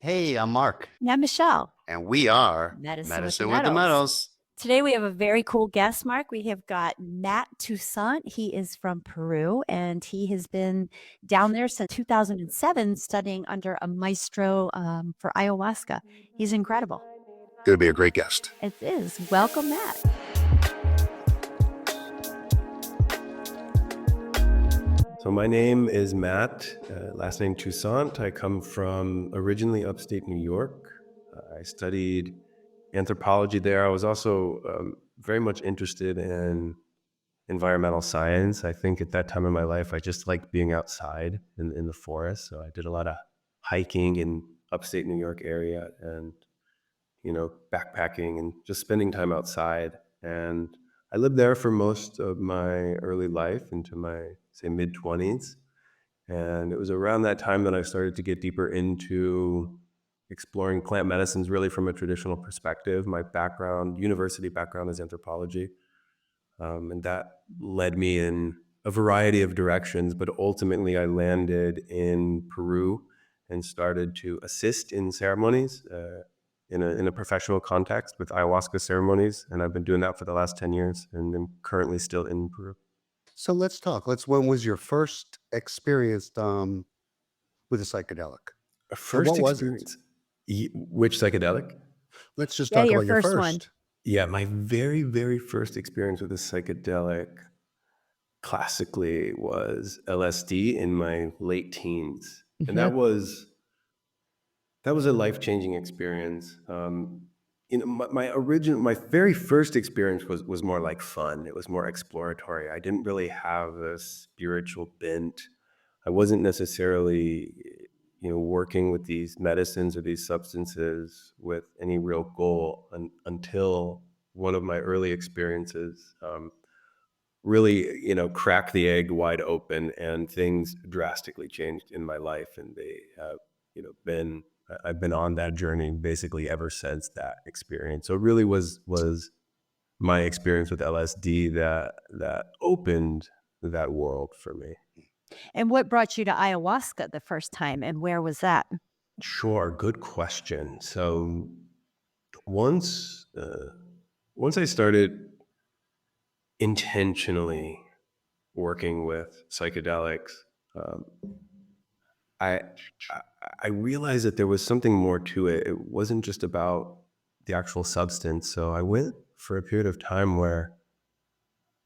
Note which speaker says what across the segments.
Speaker 1: Hey, I'm Mark,
Speaker 2: Yeah, Michelle,
Speaker 1: and we are
Speaker 2: Medicine with the
Speaker 1: Medicine with the
Speaker 2: Metals.
Speaker 1: Metals.
Speaker 2: Today we have a very cool guest, Mark. We have got Matt Toussaint. He is from Peru and he has been down there since 2007 studying under a maestro for ayahuasca. He's incredible.
Speaker 3: Going to be a great guest.
Speaker 2: It is. Welcome, Matt.
Speaker 4: So my name is Matt, last name Toussaint. I come from originally upstate New York. I studied anthropology there. I was also very much interested in environmental science. I think at that time in my life, I just liked being outside in the forest. So I did a lot of hiking in upstate New York area and, backpacking and just spending time outside. And I lived there for most of my early life into my, say, mid-20s. And it was around that time that I started to get deeper into exploring plant medicines really from a traditional perspective. My background, university background, is anthropology. And that led me in a variety of directions, but ultimately I landed in Peru and started to assist in ceremonies in a professional context with ayahuasca ceremonies. And I've been doing that for the last 10 years and I'm currently still in Peru.
Speaker 3: So let's talk. When was your first experience with a psychedelic?
Speaker 4: First
Speaker 3: what was it?
Speaker 4: experience, which psychedelic?
Speaker 3: Let's just
Speaker 2: Yeah,
Speaker 3: talk
Speaker 2: your
Speaker 3: about your
Speaker 2: first one.
Speaker 3: first.
Speaker 4: Yeah, my very, very first experience with a psychedelic classically was LSD in my late teens. And that was a life-changing experience. My very first experience was more like fun. It was more exploratory. I didn't really have a spiritual bent. I wasn't necessarily, working with these medicines or these substances with any real goal until one of my early experiences really, cracked the egg wide open and things drastically changed in my life. And they have, I've been on that journey basically ever since that experience. So it really was my experience with LSD that opened that world for me.
Speaker 2: And what brought you to ayahuasca the first time and where was that?
Speaker 4: Sure, good question. So once once I started intentionally working with psychedelics, um, I I realized that there was something more to it. It wasn't just about the actual substance. So I went for a period of time where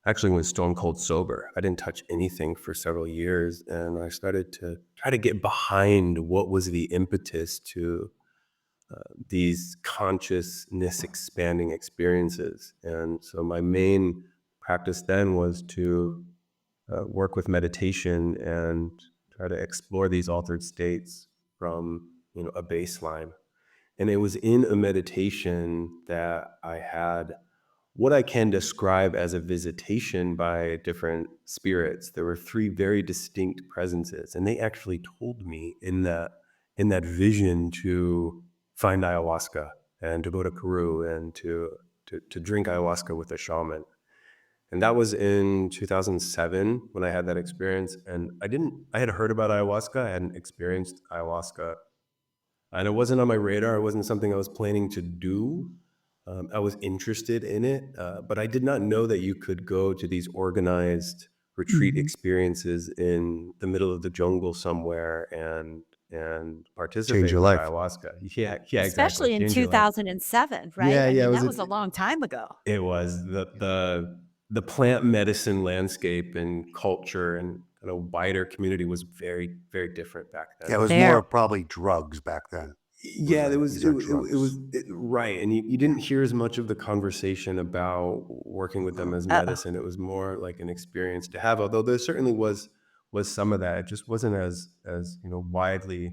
Speaker 4: I actually was stone cold sober. I didn't touch anything for several years, and I started to try to get behind what was the impetus to these consciousness expanding experiences. And so my main practice then was to work with meditation and try to explore these altered states from a baseline. And it was in a meditation that I had what I can describe as a visitation by different spirits. There were three very distinct presences, and they actually told me in that vision to find ayahuasca and to go to Peru and to drink ayahuasca with a shaman. And that was in 2007 when I had that experience. And I had heard about ayahuasca. I hadn't experienced ayahuasca. And it wasn't on my radar. It wasn't something I was planning to do. I was interested in it, but I did not know that you could go to these organized retreat experiences in the middle of the jungle somewhere and participate
Speaker 3: Change your
Speaker 4: with
Speaker 3: life.
Speaker 4: ayahuasca. Yeah,
Speaker 2: Especially
Speaker 4: exactly.
Speaker 2: in
Speaker 4: Change your life.
Speaker 2: 2007, right?
Speaker 3: Yeah,
Speaker 2: I
Speaker 3: yeah,
Speaker 2: mean,
Speaker 3: it was
Speaker 2: that
Speaker 3: a-
Speaker 2: was a long time ago.
Speaker 4: It was the plant medicine landscape and culture and kind of wider community was very, very different back then.
Speaker 3: Yeah, it was
Speaker 2: There.
Speaker 3: more probably drugs back then.
Speaker 4: Yeah,
Speaker 3: that-
Speaker 4: there was
Speaker 3: these
Speaker 4: it,
Speaker 3: are
Speaker 4: it was
Speaker 3: drugs.
Speaker 4: right, and you didn't hear as much of the conversation about working with them as medicine. It was more like an experience to have. Although there certainly was some of that, it just wasn't as widely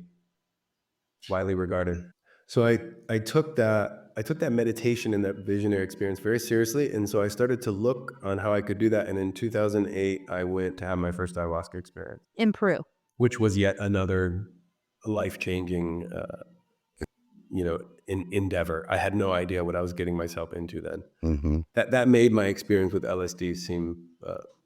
Speaker 4: regarded. So I took that meditation and that visionary experience very seriously, and so I started to look on how I could do that. And in 2008, I went to have my first ayahuasca experience,
Speaker 2: In Peru.
Speaker 4: which was yet another life-changing endeavor. I had no idea what I was getting myself into then.
Speaker 3: Mm-hmm.
Speaker 4: That made my experience with LSD seem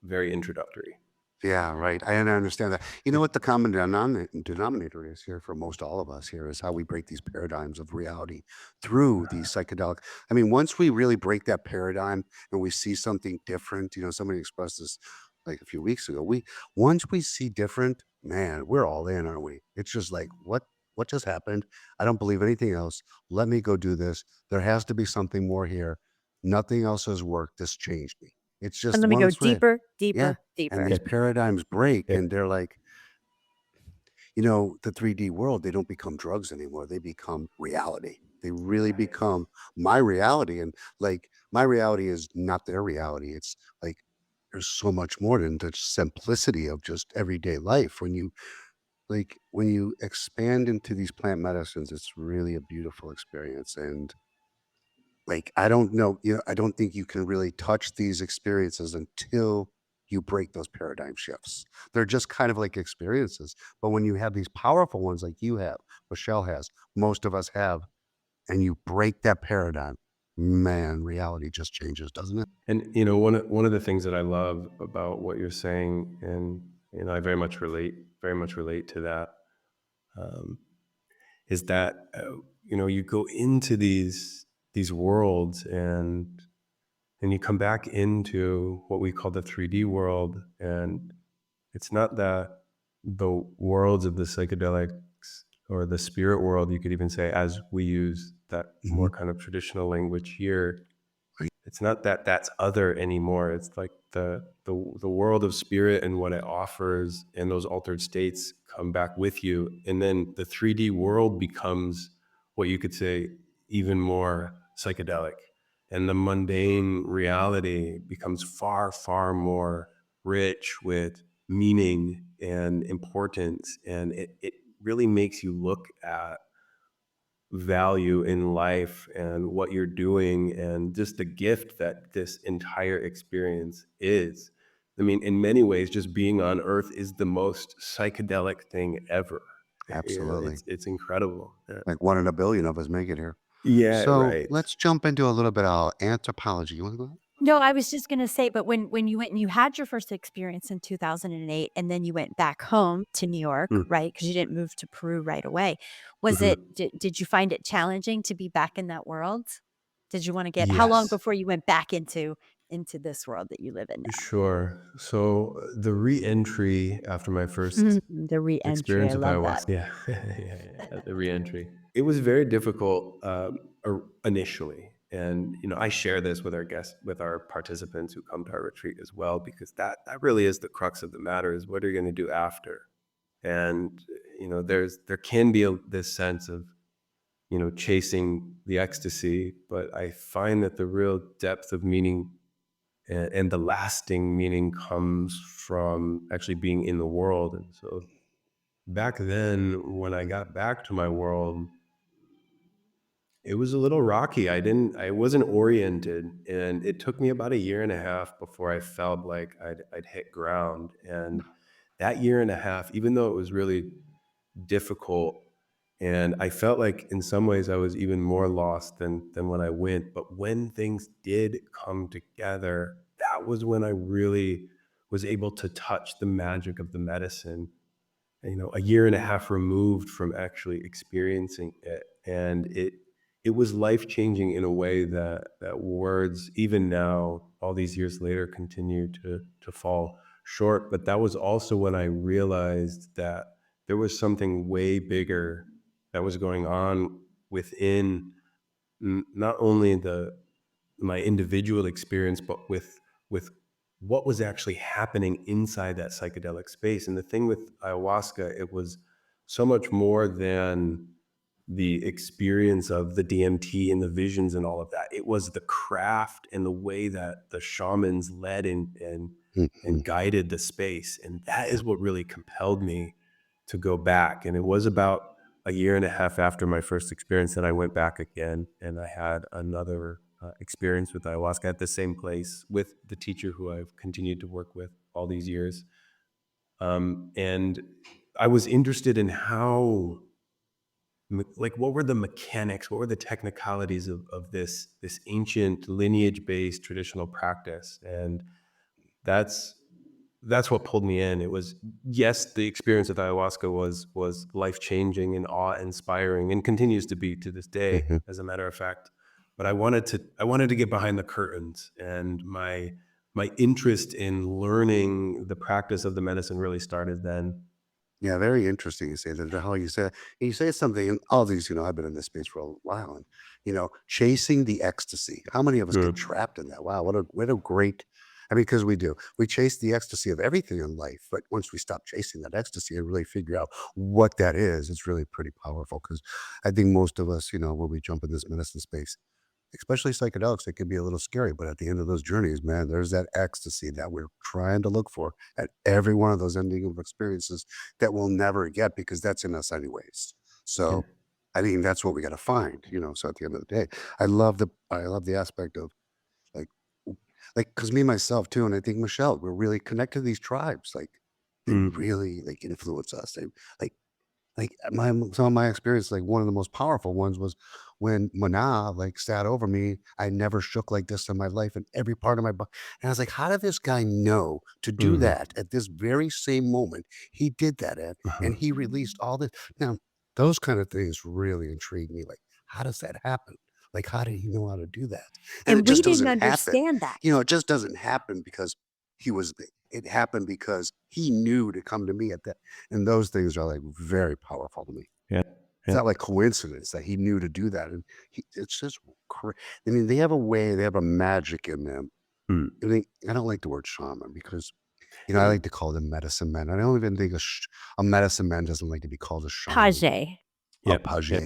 Speaker 4: very introductory.
Speaker 3: Yeah, right. I understand that. You know what the common denominator is here for most all of us here is how we break these paradigms of reality through these psychedelic. I mean, once we really break that paradigm and we see something different, somebody expressed this like a few weeks ago. Once we see different, man, we're all in, aren't we? It's just like, what just happened? I don't believe anything else. Let me go do this. There has to be something more here. Nothing else has worked. This changed me. It's
Speaker 2: And
Speaker 3: just
Speaker 2: let me go
Speaker 3: once we
Speaker 2: deeper,
Speaker 3: yeah.
Speaker 2: deeper,
Speaker 3: And
Speaker 2: deeper.
Speaker 3: these paradigms break
Speaker 4: Yeah.
Speaker 3: and they're like, the 3D world, they don't become drugs anymore. They become reality. They really become my reality. And like my reality is not their reality. It's like there's so much more than the simplicity of just everyday life. When you expand into these plant medicines, it's really a beautiful experience. And like, I don't know, I don't think you can really touch these experiences until you break those paradigm shifts. They're just kind of like experiences. But when you have these powerful ones like you have, Michelle has, most of us have, and you break that paradigm, man, reality just changes, doesn't it?
Speaker 4: And one of the things that I love about what you're saying, and I very much relate to that, um, is that you go into these worlds and you come back into what we call the 3D world, and it's not that the worlds of the psychedelics or the spirit world, you could even say, as we use that
Speaker 3: Hmm.
Speaker 4: more kind of traditional language here,
Speaker 3: Right.
Speaker 4: it's not that that's other anymore. It's like the world of spirit and what it offers, and those altered states come back with you, and then the 3D world becomes what you could say even more psychedelic, and the mundane reality becomes far, far more rich with meaning and importance, and it really makes you look at value in life and what you're doing and just the gift that this entire experience is. I mean, in many ways, just being on Earth is the most psychedelic thing ever.
Speaker 3: Absolutely.
Speaker 4: It's incredible. Yeah.
Speaker 3: Like 1 in a billion of us make it here.
Speaker 4: Yeah,
Speaker 3: So
Speaker 4: right.
Speaker 3: let's jump into a little bit of anthropology. You want to go ahead?
Speaker 2: No, I was just gonna say, but when you went and you had your first experience in 2008, and then you went back home to New York,
Speaker 4: Mm.
Speaker 2: right? Because you didn't move to Peru right away. Was
Speaker 4: Mhm.
Speaker 2: it did you find it challenging to be back in that world? Did you wanna get how long
Speaker 4: Yes.
Speaker 2: before you went back into this world that you live in now?
Speaker 4: Sure. So the re-entry after my first
Speaker 2: The reentry, I
Speaker 4: experience with
Speaker 2: love that.
Speaker 4: ayahuasca, yeah, the re-entry. It was very difficult initially, and I share this with our guests, with our participants who come to our retreat as well, because that really is the crux of the matter: is what are you going to do after? And there can be this sense of chasing the ecstasy, but I find that the real depth of meaning and the lasting meaning comes from actually being in the world. And so back then, when I got back to my world, it was a little rocky. I wasn't oriented, and it took me about a year and a half before I felt like I'd hit ground. And that year and a half, even though it was really difficult, and I felt like in some ways I was even more lost than when I went. But when things did come together, that was when I really was able to touch the magic of the medicine, a year and a half removed from actually experiencing it. And it was life-changing in a way that words, even now, all these years later, continue to fall short. But that was also when I realized that there was something way bigger that was going on within not only my individual experience, but with what was actually happening inside that psychedelic space. And the thing with ayahuasca, it was so much more than the experience of the DMT and the visions and all of that. It was the craft and the way that the shamans led and
Speaker 3: Mhm.
Speaker 4: guided the space. And that is what really compelled me to go back. And it was about a year and a half after my first experience that I went back again, and I had another experience with ayahuasca at the same place with the teacher who I've continued to work with all these years. And I was interested in how, like, what were the mechanics, what were the technicalities of this ancient lineage-based traditional practice, and that's that's what pulled me in. It was, yes, the experience with ayahuasca was life changing and awe inspiring, and continues to be to this day,
Speaker 3: Mhm.
Speaker 4: as a matter of fact. But I wanted to get behind the curtains, and my interest in learning the practice of the medicine really started then.
Speaker 3: Yeah, very interesting you say that, how you say something, and all these, I've been in this space for a while, and, chasing the ecstasy. How many of us get
Speaker 4: Mm.
Speaker 3: trapped in that? Wow, what a great, I mean, because we do. We chase the ecstasy of everything in life, but once we stop chasing that ecstasy and really figure out what that is, it's really pretty powerful. Because I think most of us, when we jump in this medicine space, especially psychedelics, it can be a little scary, but at the end of those journeys, man, there's that ecstasy that we're trying to look for at every one of those ending of experiences that we'll never get because that's in us anyways.
Speaker 4: Yeah.
Speaker 3: So I think that's what we got to find, so at the end of the day, I love the aspect of like because me myself too, and I think Michelle, we're really connected to these tribes. Like they
Speaker 4: Mm.
Speaker 3: really like influence us. They like some of my experience, like one of the most powerful ones was when Mana like sat over me. I never shook like this in my life in every part of my body. And I was like, how did this guy know to do
Speaker 4: Mm.
Speaker 3: that at this very same moment? He did that and
Speaker 4: Mhm.
Speaker 3: he released all this. Now, those kind of things really intrigue me. Like, how does that happen? Like, how did he know how to do that? And it
Speaker 2: And we
Speaker 3: just
Speaker 2: didn't
Speaker 3: doesn't happen.
Speaker 2: understand that.
Speaker 3: It just doesn't happen because it happened because he knew to come to me at that. And those things are like very powerful to me.
Speaker 4: Yeah.
Speaker 3: It's
Speaker 4: Yeah.
Speaker 3: not like coincidence that he knew to do that. And it's just, I mean, they have a way, they have a magic in them.
Speaker 4: Mm.
Speaker 3: I don't like the word shaman because, I like to call them medicine men. I don't even think a medicine man doesn't like to be called a shaman,
Speaker 2: Page.
Speaker 3: a
Speaker 4: Yep.
Speaker 3: page.
Speaker 4: Yep.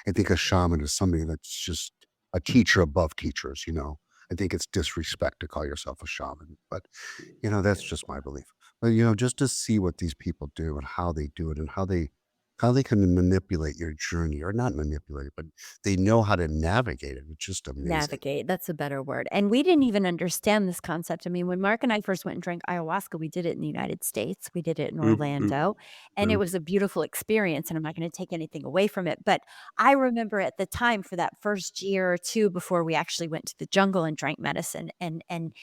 Speaker 3: I think a shaman is somebody that's just a teacher above teachers. I think it's disrespect to call yourself a shaman, but that's just my belief. But just to see what these people do and how they do it and how they can manipulate your journey, or not manipulate it, but they know how to navigate it. It's just amazing.
Speaker 2: Navigate, that's a better word. And we didn't even understand this concept. I mean, when Mark and I first went and drank ayahuasca, we did it in the United States. We did it in
Speaker 4: Mm. Mm.
Speaker 2: Orlando, and it
Speaker 4: Mm.
Speaker 2: was a beautiful experience, and I'm not gonna take anything away from it. But I remember at the time for that first year or 2 before we actually went to the jungle and drank medicine, and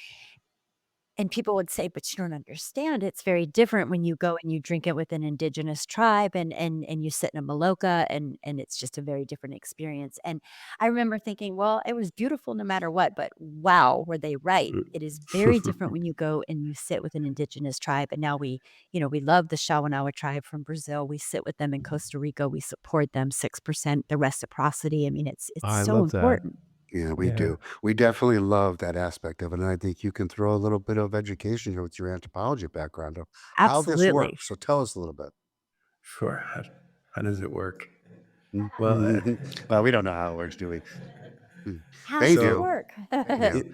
Speaker 2: people would say, "But you don't understand. It's very different when you go and you drink it with an indigenous tribe and you sit in a maloca and it's just a very different experience." And I remember thinking, "Well, it was beautiful no matter what, but wow, were they right? It is very different when you go and you sit with an indigenous tribe." And now we love the Shawanawa tribe from Brazil. We sit with them in Costa Rica. We support them 6%, the reciprocity. I mean, it's
Speaker 4: I
Speaker 2: so
Speaker 4: love that.
Speaker 2: important.
Speaker 3: Yeah, we
Speaker 4: Yeah.
Speaker 3: do. We definitely love that aspect of it. And I think you can throw a little bit of education here with your anthropology background of how this
Speaker 2: Absolutely.
Speaker 3: works. So tell us a little bit.
Speaker 4: Sure. How does it work? Well,
Speaker 3: Well, we don't know how it works, do we? Mm.
Speaker 2: How
Speaker 3: They
Speaker 2: does it
Speaker 3: do.
Speaker 4: so
Speaker 2: work?
Speaker 3: Yeah.
Speaker 4: it,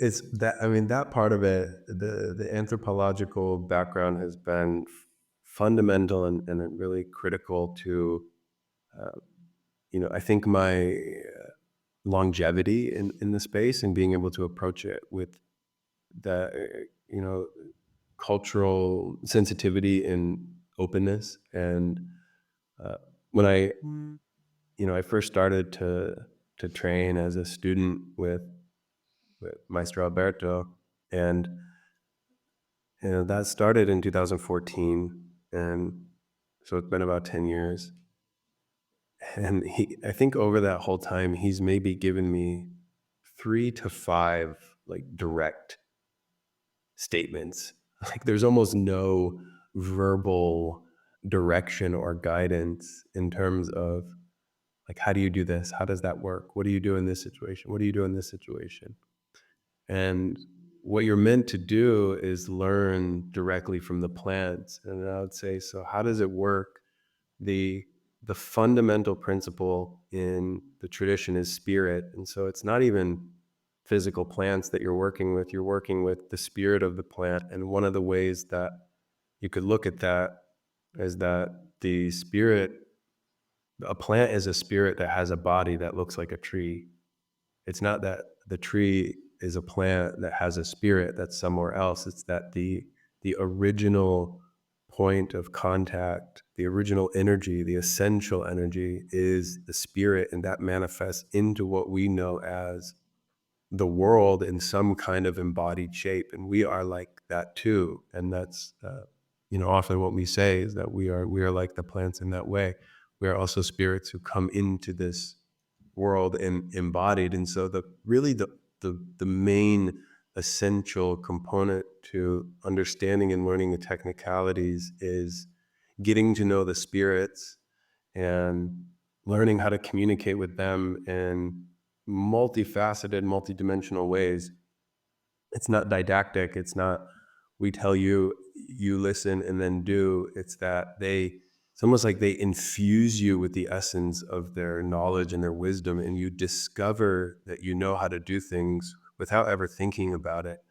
Speaker 4: it's that, I mean, that part of it, the anthropological background has been fundamental and really critical to, uh, I think my longevity in the space and being able to approach it with the, cultural sensitivity and openness. And uh, when I first started to train as a student with Maestro Alberto, and that started in 2014, and so it's been about 10 years. And I think over that whole time, he's maybe given me 3 to 5 like direct statements. Like there's almost no verbal direction or guidance in terms of like, how do you do this? How does that work? What do you do in this situation? What do you do in this situation? And what you're meant to do is learn directly from the plants. And I would say, so how does it work? The the fundamental principle in the tradition is spirit. And so it's not even physical plants that you're working with the spirit of the plant. And one of the ways that you could look at that is that a plant is a spirit that has a body that looks like a tree. It's not that the tree is a plant that has a spirit that's somewhere else. It's that the original point of contact, the original energy, the essential energy is the spirit, and that manifests into what we know as the world in some kind of embodied shape, and we are like that too. And that's often what we say is that we are like the plants in that way. We are also spirits who come into this world and embodied. And so the main essential component to understanding and learning the technicalities is getting to know the spirits and learning how to communicate with them in multifaceted, multidimensional ways. It's not didactic. It's not we tell you, you listen and then do. It's almost like they infuse you with the essence of their knowledge and their wisdom, and you discover that you know how to do things without ever thinking about it.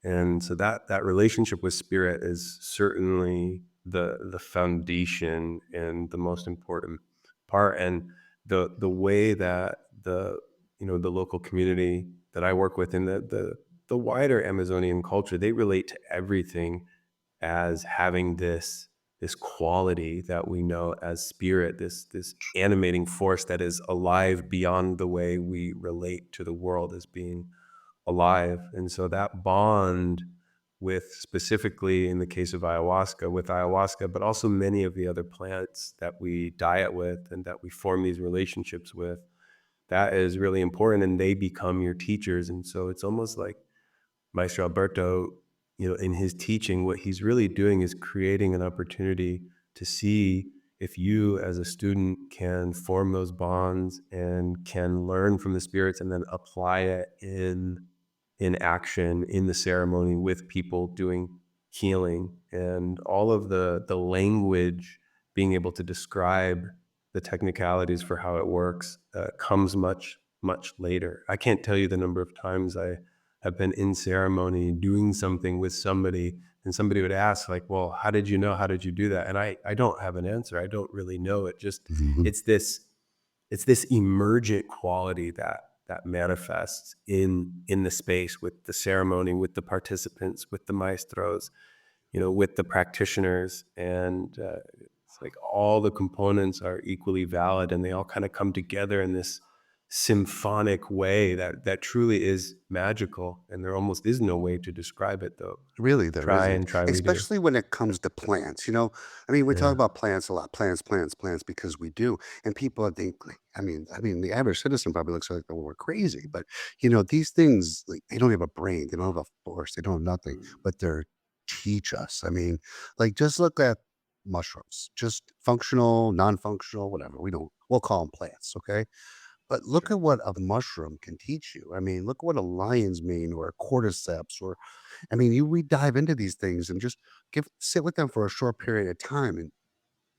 Speaker 4: And so that relationship with spirit is certainly the foundation and the most important part. And the way that the local community that I work with and the wider Amazonian culture, they relate to everything as having this quality that we know as spirit, this animating force that is alive beyond the way we relate to the world as being alive. And so that bond with, specifically in the case of ayahuasca, but also many of the other plants that we diet with and that we form these relationships with, that is really important, and they become your teachers. And so it's almost like Maestro Alberto, in his teaching, what he's really doing is creating an opportunity to see if you as a student can form those bonds and can learn from the spirits and then apply it in action in the ceremony with people doing healing, and all of the language, being able to describe the technicalities for how it works comes much later. I can't tell you the number of times I have been in ceremony doing something with somebody, and somebody would ask, like, well, how did you know? How did you do that? And I don't have an answer. I don't really know. It just, it's this emergent quality that manifests in the space, with the ceremony, with the participants, with the maestros, with the practitioners. And it's like all the components are equally valid, and they all kind of come together in this symphonic way that truly is magical. And there almost is no way to describe it, though.
Speaker 3: Really, there
Speaker 4: Try
Speaker 3: isn't.
Speaker 4: and try we do.
Speaker 3: Especially when it comes to plants. I mean, we talk
Speaker 4: Yeah.
Speaker 3: about plants a lot, plants, because we do. And people think, like, I mean, the average citizen probably looks like, oh, we're crazy. But these things, like, they don't have a brain, they don't have a force, they don't have nothing, but they're teach us. I mean, like, just look at mushrooms, just functional, non-functional, whatever. We'll call them plants, okay? But look at what a mushroom can teach you. I mean, look what a lion's mane or a cordyceps, or I mean, we dive into these things and just sit with them for a short period of time, and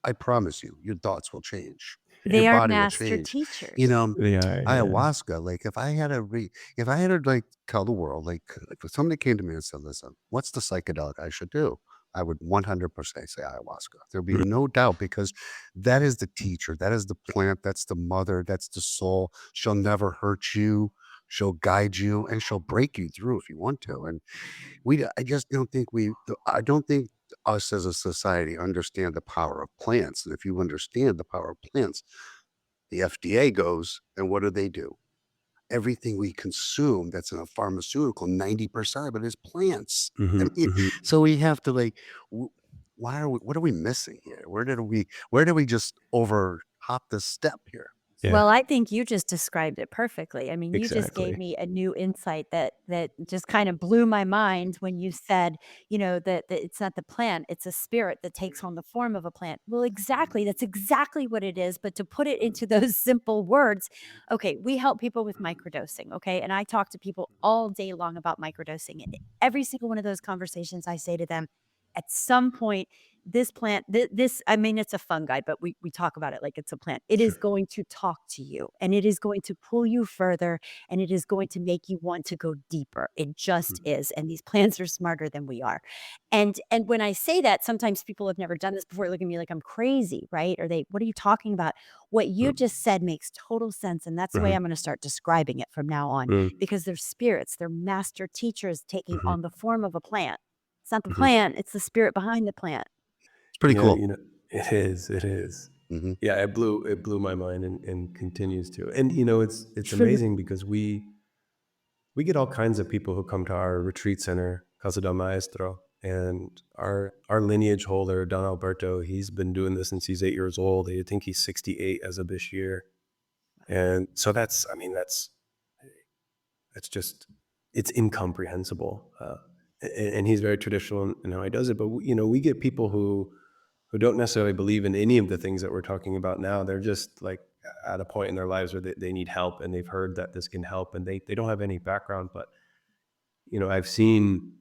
Speaker 3: I promise you, your thoughts will change. Your
Speaker 2: They are
Speaker 3: body will
Speaker 2: master
Speaker 3: change.
Speaker 2: teachers.
Speaker 3: You know,
Speaker 4: Yeah.
Speaker 3: ayahuasca, like, if I had to, like, tell the world, like, if somebody came to me and said, listen, what's the psychedelic I should do? I would 100% say ayahuasca. There'd be no doubt, because that is the teacher. That is the plant. That's the mother. That's the soul. She'll never hurt you. She'll guide you, and she'll break you through if you want to. And I just don't think I don't think us as a society understand the power of plants. And if you understand the power of plants, the FDA goes, and what do? Everything we consume that's in a pharmaceutical, 90% of it is plants. I mean, so we have to, like, what are we missing here? Where did we just over hop this step here?
Speaker 4: Yeah.
Speaker 2: Well, I think you just described it perfectly. I mean, you just
Speaker 4: Exactly.
Speaker 2: gave me a new insight that just kind of blew my mind when you said, that it's not the plant, it's a spirit that takes on the form of a plant. Well, exactly. That's exactly what it is. But to put it into those simple words, okay, we help people with microdosing. Okay. And I talk to people all day long about microdosing. And every single one of those conversations, I say to them, at some point, this plant, I mean, it's a fungi, but we talk about it like it's a plant. It is going to talk to you, and it is going to pull you further, and it is going to make you want to go deeper. It just is. And these plants are smarter than we are. And when I say that, sometimes people have never done this before, look at me like I'm crazy, right? Or what are you talking about? What you just said makes total sense. And that's the way I'm going to start describing it from now on, because they're spirits, they're master teachers taking on the form of a plant. It's not the plant, it's the spirit behind the plant.
Speaker 3: It's pretty cool.
Speaker 4: It is.
Speaker 3: Mhm.
Speaker 4: Yeah, it blew my mind and continues to. And it's amazing because we we get all kinds of people who come to our retreat center, Casa del Maestro, and our lineage holder, Don Alberto, he's been doing this since he's 8 years old. I think he's 68 as of this year. And so that's just, it's incomprehensible. And he's very traditional in how he does it. But, we get people who don't necessarily believe in any of the things that we're talking about now. They're just like at a point in their lives where they need help, and they've heard that this can help, and they don't have any background. But, I've seen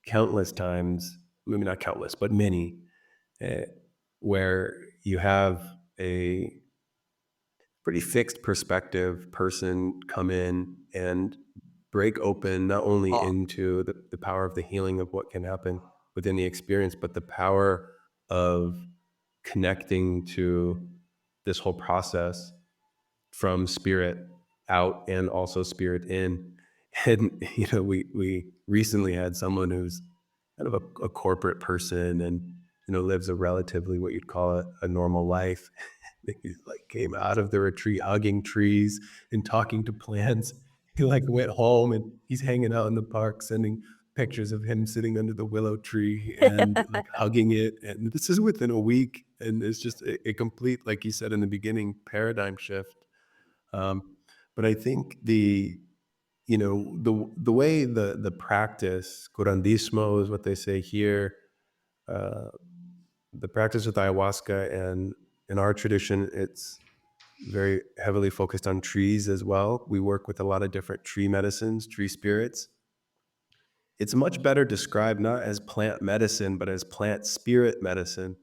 Speaker 4: countless times, maybe not countless, but many, where you have a pretty fixed perspective person come in and break open not only into the power of the healing of what can happen within the experience, but the power of connecting to this whole process from spirit out and also spirit in. And, we recently had someone who's kind of a corporate person and, lives a relatively what you'd call a normal life. He came out of the retreat hugging trees and talking to plants. He went home and he's hanging out in the park, sending pictures of him sitting under the willow tree and hugging it. And this is within a week. And it's just a complete, like you said in the beginning, paradigm shift. But I think the way the practice, curandismo is what they say here, the practice with ayahuasca, and in our tradition, it's very heavily focused on trees as well. We work with a lot of different tree medicines, tree spirits. It's much better described not as plant medicine, but as plant spirit medicine.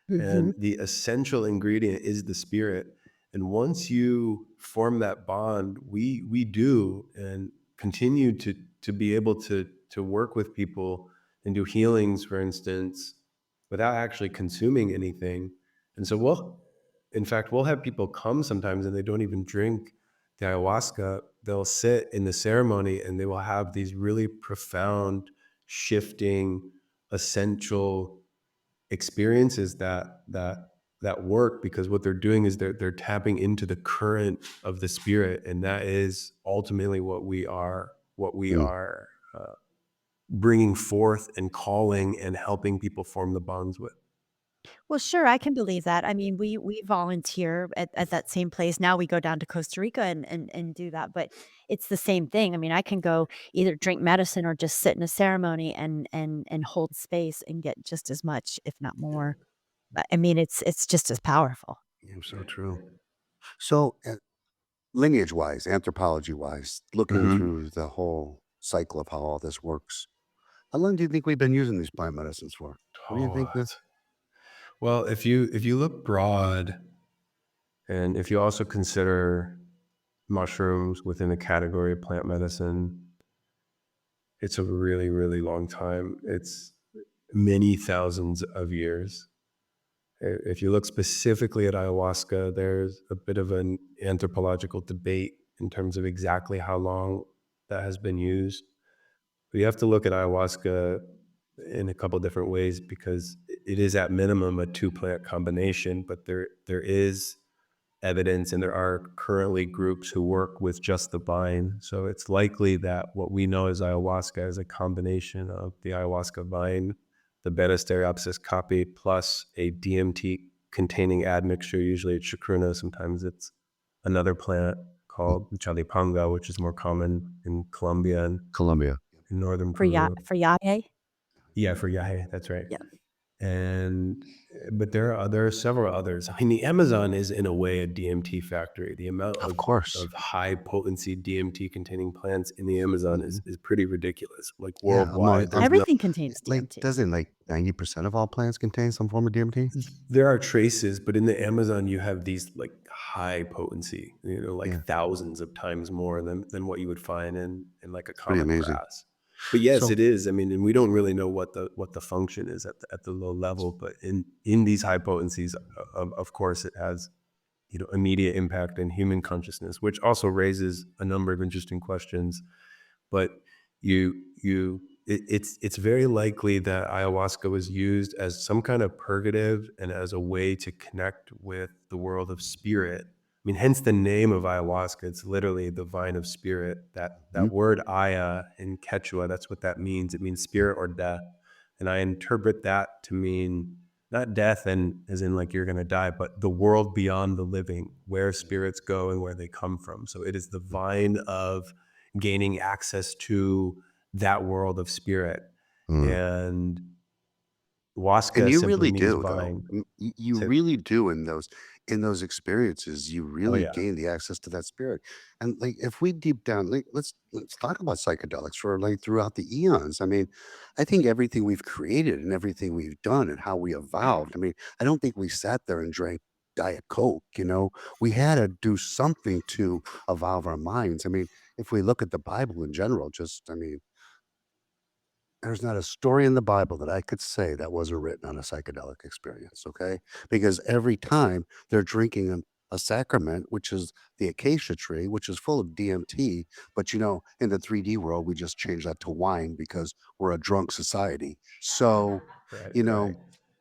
Speaker 4: And the essential ingredient is the spirit. And once you form that bond, we do and continue to be able to work with people and do healings, for instance, without actually consuming anything. And so we'll have people come sometimes and they don't even drink the ayahuasca. They'll sit in the ceremony and they will have these really profound, shifting, essential experiences that work, because what they're doing is they're tapping into the current of the spirit, and that is ultimately what we are bringing forth and calling and helping people form the bonds with.
Speaker 2: Well, sure, I can believe that. I mean, we volunteer at that same place. Now we go down to Costa Rica and do that, but it's the same thing. I mean, I can go either drink medicine or just sit in a ceremony and hold space and get just as much, if not more. I mean, it's just as powerful.
Speaker 3: Yeah, so true. So, lineage wise, anthropology wise, looking through the whole cycle of how all this works, how long do you think we've been using these plant medicines for? What do you think that?
Speaker 4: Well, if you look broad, and if you also consider mushrooms within the category of plant medicine, it's a really, really long time. It's many thousands of years. If you look specifically at ayahuasca, there's a bit of an anthropological debate in terms of exactly how long that has been used. But you have to look at ayahuasca in a couple different ways, because it is at minimum a 2-plant combination, but there is evidence, and there are currently groups who work with just the vine. So it's likely that what we know as ayahuasca is a combination of the ayahuasca vine, the Beta stereopsis caapi, plus a DMT containing admixture. Usually it's chacruna. Sometimes it's another plant called chalipanga, which is more common in Colombia and
Speaker 3: Colombia.
Speaker 4: in northern
Speaker 2: For
Speaker 4: Peru.
Speaker 2: for yahe?
Speaker 4: Yeah, for yahe, that's right.
Speaker 2: Yeah.
Speaker 4: But there are several others. I mean, the Amazon is in a way a DMT factory. The amount
Speaker 3: Of course.
Speaker 4: of high potency DMT containing plants in the Amazon is pretty ridiculous. Like
Speaker 3: Yeah,
Speaker 4: worldwide, there's
Speaker 2: Everything contains
Speaker 3: Like,
Speaker 2: DMT.
Speaker 3: doesn't 90% of all plants contain some form of DMT?
Speaker 4: there are traces, but in the Amazon you have these like high potency, thousands of times more than what you would find in like a
Speaker 3: pretty
Speaker 4: common
Speaker 3: amazing.
Speaker 4: grass. But yes,
Speaker 3: So-
Speaker 4: it is. I mean, and we don't really know what the function is at the low level, but in these high potencies, of course, it has immediate impact in human consciousness, which also raises a number of interesting questions. But it's very likely that ayahuasca was used as some kind of purgative and as a way to connect with the world of spirit mean, hence the name of ayahuasca. It's literally the vine of spirit. That word aya in Quechua, that's what that means. It means spirit or death. And I interpret that to mean not death and as in like you're going to die, but the world beyond the living, where spirits go and where they come from. So it is the vine of gaining access to that world of spirit. And
Speaker 3: And
Speaker 4: Huasca
Speaker 3: you
Speaker 4: simply
Speaker 3: really
Speaker 4: means
Speaker 3: do, though.
Speaker 4: vine.
Speaker 3: You
Speaker 4: So,
Speaker 3: really do in those experiences. You
Speaker 4: oh
Speaker 3: really
Speaker 4: yeah,
Speaker 3: gain the access to that spirit. And like, if we deep down, like, let's talk about psychedelics for like throughout the eons. I mean, I think everything we've created and everything we've done and how we evolved. I mean, I don't think we sat there and drank Diet Coke. We had to do something to evolve our minds. I mean, if we look at the Bible in general, there's not a story in the Bible that I could say that wasn't written on a psychedelic experience, okay? Because every time they're drinking a sacrament, which is the acacia tree, which is full of DMT, but in the 3D world, we just change that to wine because we're a drunk society. So,
Speaker 4: right,
Speaker 3: you
Speaker 4: right.
Speaker 3: know,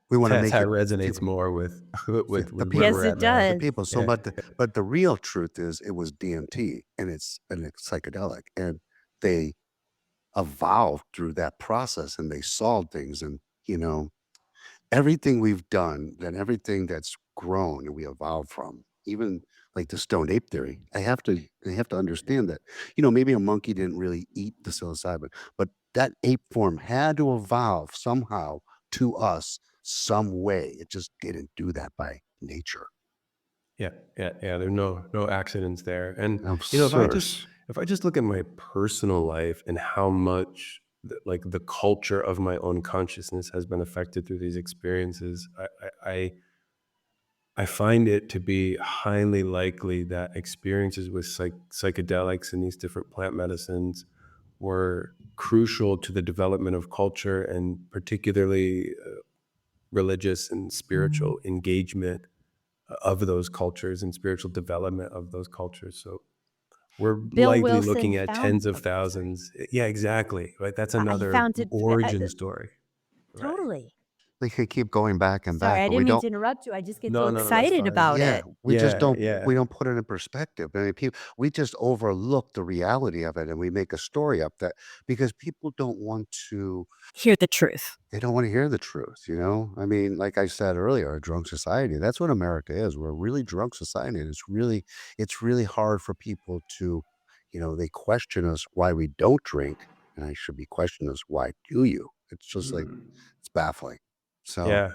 Speaker 3: we want to
Speaker 4: That's
Speaker 3: make
Speaker 4: how it
Speaker 3: it
Speaker 4: resonates
Speaker 3: people,
Speaker 4: more with
Speaker 3: yeah,
Speaker 4: with
Speaker 3: the
Speaker 4: where
Speaker 3: people,
Speaker 2: Yes,
Speaker 4: we're
Speaker 2: it
Speaker 4: at now.
Speaker 3: the
Speaker 2: does.
Speaker 3: people. So,
Speaker 4: Yeah,
Speaker 3: but the real truth is it was DMT and it's psychedelic, and they evolved through that process and they solved things. And everything we've done and everything that's grown and we evolved from, even like the stone ape theory, I have to understand that maybe a monkey didn't really eat the psilocybin, but that ape form had to evolve somehow to us some way. It just didn't do that by nature.
Speaker 4: yeah, yeah, yeah. There are no accidents there. And
Speaker 3: Of
Speaker 4: if I just
Speaker 3: course.
Speaker 4: if I just look at my personal life and how much like the culture of my own consciousness has been affected through these experiences, I find it to be highly likely that experiences with psychedelics and these different plant medicines were crucial to the development of culture and particularly religious and spiritual engagement of those cultures and spiritual development of those cultures. So we're
Speaker 2: Bill
Speaker 4: likely
Speaker 2: Wilson
Speaker 4: looking at
Speaker 2: found,
Speaker 4: tens of
Speaker 2: oh, sorry.
Speaker 4: thousands. Yeah, exactly. Right. That's
Speaker 2: He
Speaker 4: another
Speaker 2: founded,
Speaker 4: origin story. Right.
Speaker 2: totally.
Speaker 3: They could keep going back and
Speaker 2: Sorry,
Speaker 3: back,
Speaker 2: I
Speaker 3: but
Speaker 2: didn't
Speaker 3: we
Speaker 2: mean
Speaker 3: don't.
Speaker 2: to interrupt you. I just get so
Speaker 4: No, that's
Speaker 2: excited
Speaker 4: fine.
Speaker 2: about
Speaker 3: Yeah,
Speaker 2: it.
Speaker 3: we just
Speaker 4: Yeah,
Speaker 3: don't
Speaker 4: yeah,
Speaker 3: we don't put it in perspective. I mean, we just overlook the reality of it and we make a story up that because people don't want to
Speaker 2: Hear the truth.
Speaker 3: they don't want to hear the truth. I mean, like I said earlier, a drunk society. That's what America is. We're a really drunk society. And it's really hard for people to, they question us why we don't drink. And I should be questioning us, why do you? It's just like it's baffling. So
Speaker 4: yeah,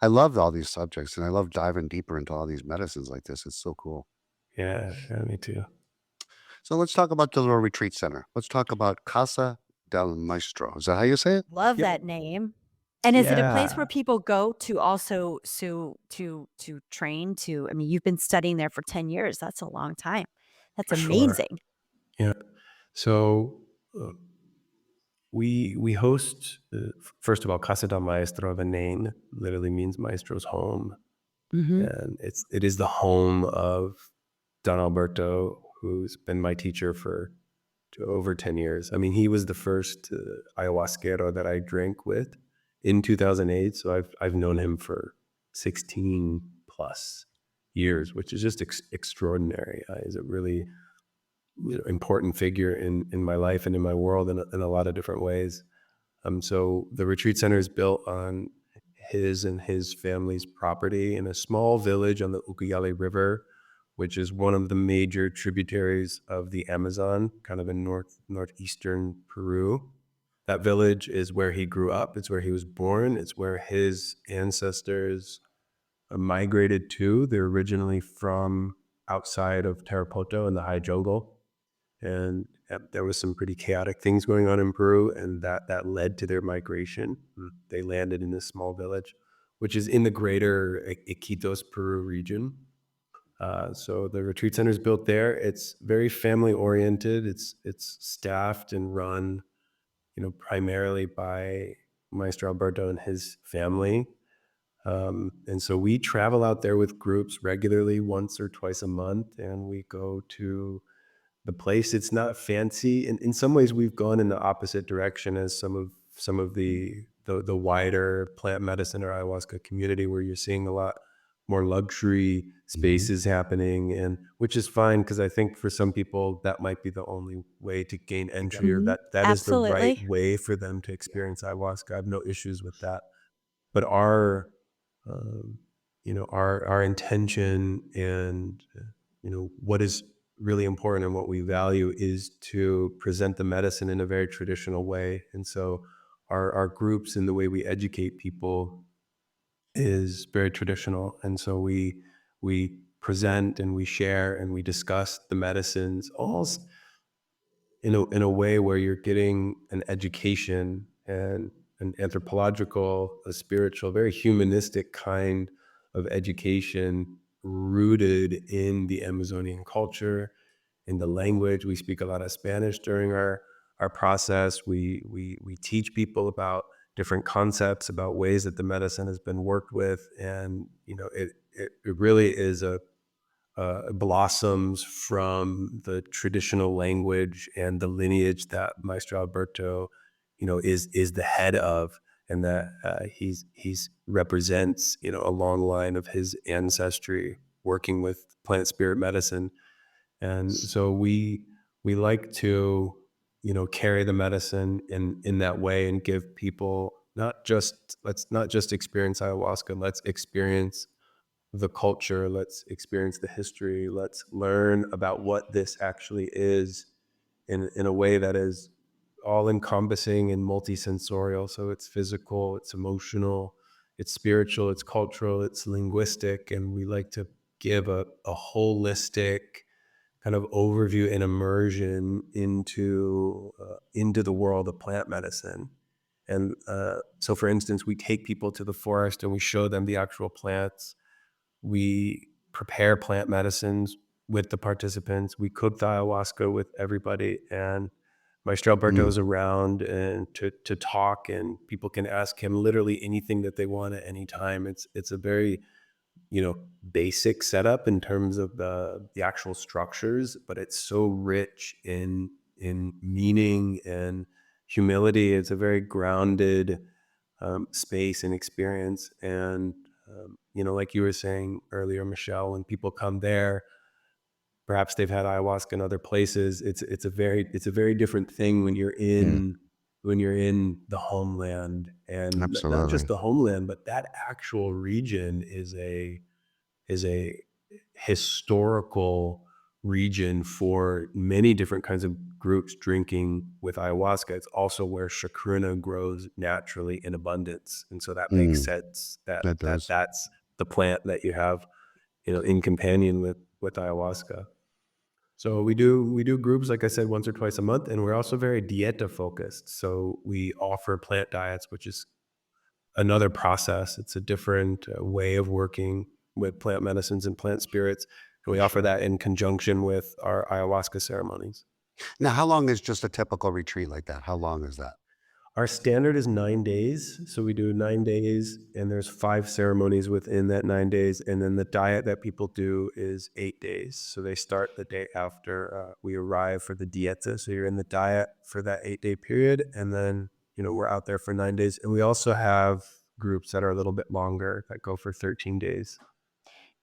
Speaker 3: I love all these subjects and I love diving deeper into all these medicines like this. It's so cool.
Speaker 4: yeah, yeah. Me too.
Speaker 3: So let's talk about the little retreat center. Let's talk about Casa del Maestro. Is that how you say it?
Speaker 2: Love
Speaker 4: Yep.
Speaker 2: that name. And is it a place where
Speaker 4: Yeah,
Speaker 2: people go to also to train to? I mean, you've been studying there for 10 years. That's a long time. That's
Speaker 4: sure.
Speaker 2: amazing.
Speaker 4: Yeah. So we host first of all, Casa del Maestro. The name literally means maestro's home,
Speaker 2: Hmm.
Speaker 4: and it is the home of Don Alberto, who's been my teacher for over 10 years. I mean, he was the first ayahuasquero that I drank with in 2008. So I've known him for 16 plus years, which is just extraordinary. He's a really important figure in my life and in my world in a lot of different ways. So the retreat center is built on his and his family's property in a small village on the Ucayali River, which is one of the major tributaries of the Amazon, kind of in northeastern Peru. That village is where he grew up. It's where he was born. It's where his ancestors migrated to. They're originally from outside of Tarapoto in the high jungle, and there was some pretty chaotic things going on in Peru, and that led to their migration. They landed in this small village, which is in the greater Iquitos, Peru region. So the retreat center is built there. It's very family oriented. It's staffed and run, primarily by Maestro Alberto and his family. And so we travel out there with groups regularly, once or twice a month, and we go to the place. It's not fancy. In some ways, we've gone in the opposite direction as some of the wider plant medicine or ayahuasca community, where you're seeing a lot more luxury spaces happening, and which is fine, because I think for some people that might be the only way to gain entry, or
Speaker 2: Mhm.
Speaker 4: that is the right
Speaker 2: Absolutely.
Speaker 4: way for them to experience ayahuasca. I have no issues with that. But our um, our intention, and what is really important and what we value is to present the medicine in a very traditional way. And so our groups and the way we educate people is very traditional. And so we present and we share and we discuss the medicines all in a way where you're getting an education and an anthropological, a spiritual, very humanistic kind of education rooted in the Amazonian culture, in the language. We speak a lot of Spanish during our process. We teach people about different concepts, about ways that the medicine has been worked with, and it really is blossoms from the traditional language and the lineage that Maestro Alberto, is the head of, and that he's represents, a long line of his ancestry working with plant spirit medicine. And so we like to, carry the medicine in that way and give people let's not just experience ayahuasca, let's experience the culture, let's experience the history, let's learn about what this actually is in a way that is all encompassing and multisensorial. So it's physical, it's emotional, it's spiritual, it's cultural, it's linguistic. And we like to give a holistic kind of overview and immersion into the world of plant medicine. And so, for instance, we take people to the forest and we show them the actual plants. We prepare plant medicines with the participants. We cook the ayahuasca with everybody, and Maestro Alberto is around and to talk, and people can ask him literally anything that they want at any time. It's a very basic setup in terms of the actual structures, but it's so rich in meaning and humility. It's a very grounded space and experience. And like you were saying earlier, Michelle, when people come there, perhaps they've had ayahuasca in other places. It's a very different thing when you're
Speaker 3: Yeah,
Speaker 4: in the homeland, and not just
Speaker 3: absolutely.
Speaker 4: the homeland, but that actual region is a historical region for many different kinds of groups drinking with ayahuasca. It's also where chacruna grows naturally in abundance, and so that makes
Speaker 3: Mm,
Speaker 4: sense that
Speaker 3: that
Speaker 4: that
Speaker 3: does.
Speaker 4: that's the plant that you have, in companion with ayahuasca. So we do groups, like I said, once or twice a month, and we're also very dieta focused. So we offer plant diets, which is another process. It's a different way of working with plant medicines and plant spirits. And we offer
Speaker 3: Sure.
Speaker 4: that in conjunction with our ayahuasca ceremonies.
Speaker 3: Now, how long is just a typical retreat like that? How long is that?
Speaker 4: Our standard is 9 days. So we do 9 days, and there's 5 ceremonies within that 9 days. And then the diet that people do is 8 days. So they start the day after we arrive for the dieta. So you're in the diet for that 8-day period. And then, we're out there for 9 days. And we also have groups that are a little bit longer that go for 13 days.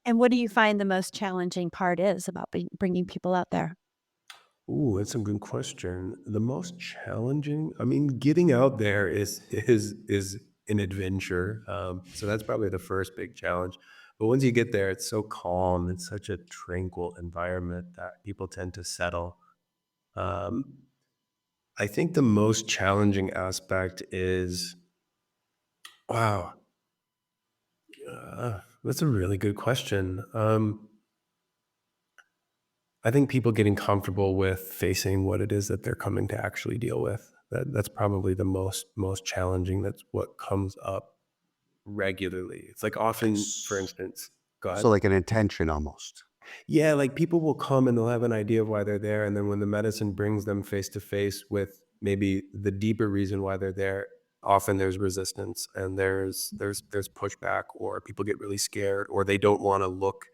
Speaker 2: And what do you find the most challenging part is about bringing people out there?
Speaker 4: Ooh, that's a good question. The most challenging, I mean, getting out there is an adventure. So that's probably the first big challenge. But once you get there, it's so calm. It's such a tranquil environment that people tend to settle. Um, I think the most challenging aspect is, wow, that's a really good question. I think people getting comfortable with facing what it is that they're coming to actually deal with. That's probably the most challenging. That's what comes up regularly. It's like often, for
Speaker 3: S-
Speaker 4: instance, go ahead.
Speaker 3: So, like an intention almost.
Speaker 4: Yeah, like people will come and they'll have an idea of why they're there, and then when the medicine brings them face to face with maybe the deeper reason why they're there, often there's resistance and there's pushback, or people get really scared, or they don't want to look,